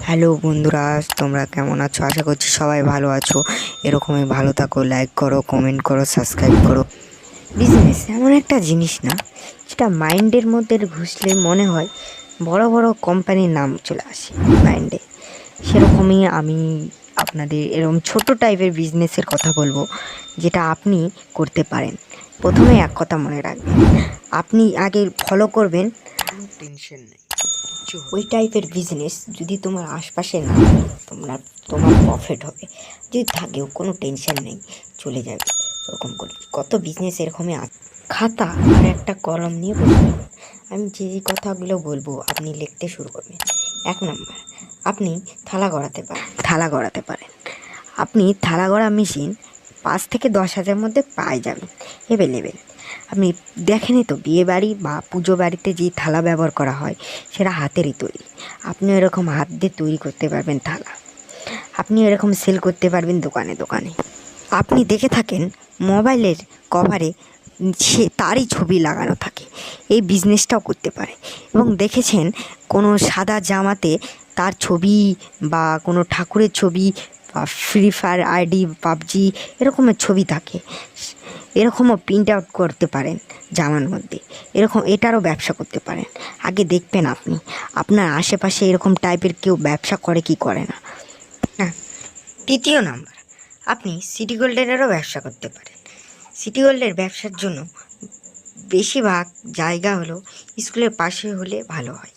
Hello বন্ধুরা, তোমরা কেমন আছো? আশা করছি সবাই ভালো আছো। এরকমই ভালো থাকো, লাইক করো, কমেন্ট করো, সাবস্ক্রাইব করো। বিজনেস এমন একটা জিনিস না যেটা মাইন্ডের মধ্যে ঘুষলে মনে হয় বড় বড় কোম্পানির নাম চলে আসে মাইন্ডে। সেরকমই আমি আপনাদের এরকম ছোট টাইপের বিজনেসের কথা বলবো, যেটা আপনি করতে পারেন। প্রথমে এক কথা মনে রাখবেন, আপনি আগে ফলো করবেন, টেনশন নেই ওই টাইপের বিজনেস যদি তোমার আশপাশে না থাকে, তোমার প্রফিট হবে। যদি থাকেও কোনো টেনশন নেই, চলে যাবে। ওরকম করে কত বিজনেস এরকমই আছে। খাতা আর একটা কলম নিয়ে বসে আমি যে যে কথাগুলো বলবো আপনি লিখতে শুরু করবেন। 1 নম্বর, আপনি থালা গড়াতে পারেন। আপনি থালা গড়া মেশিন 5 থেকে 10,000 মধ্যে পাই যাবেন, অ্যাভেলেবেল। আপনি দেখেনই তো, বিয়ে বাড়ি বা পুজো বাড়িতে যে থালা ব্যবহার করা হয় সেটা হাতেরই তৈরি। আপনি এরকম হাত দিয়ে তৈরি করতে পারবেন থালা। আপনি এরকম সেল করতে পারবেন দোকানে দোকানে। আপনি দেখে থাকেন মোবাইলের কভারে সে তারই ছবি লাগানো থাকে, এই বিজনেসটাও করতে পারে। এবং দেখেছেন কোনো সাদা জামাতে তার ছবি বা কোনো ঠাকুরের ছবি বা ফ্রি ফায়ার আইডি, পাবজি এরকমের ছবি থাকে, এরকমও প্রিন্ট আউট করতে পারেন জামার মধ্যে। এটারও ব্যবসা করতে পারেন। আগে দেখবেন আপনি আপনার আশেপাশে এরকম টাইপের কেউ ব্যবসা করে কি করে না। হ্যাঁ, 3 নম্বর, আপনি সিটি গোল্ডেনেরও ব্যবসা করতে পারেন। সিটি গোল্ডের ব্যবসার জন্য বেশিরভাগ জায়গা হলো স্কুলের পাশে হলে ভালো হয়।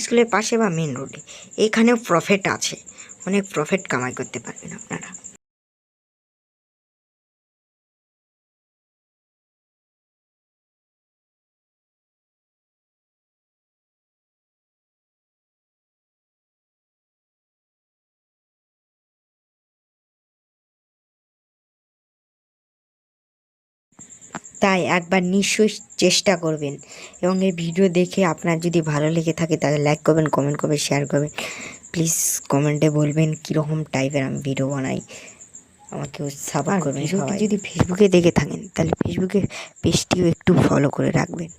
স্কুলের পাশে বা মেন রোডে, এখানেও প্রফিট আছে, অনেক প্রফিট কামাই করতে পারবেন আপনারা। তাই একবার নিশ্চয়ই চেষ্টা করবেন। এবং এই ভিডিও দেখে আপনার যদি ভালো লেগে থাকে তাহলে লাইক করবেন, কমেন্ট করবেন, শেয়ার করবেন। প্লিজ কমেন্টে বলবেন কীরকম টাইপের আমি ভিডিও বানাই, আমাকেও সাপোর্ট করবেন সবাই। যদি ফেসবুকে দেখে থাকেন তাহলে ফেসবুকে পেজটিও একটু ফলো করে রাখবেন।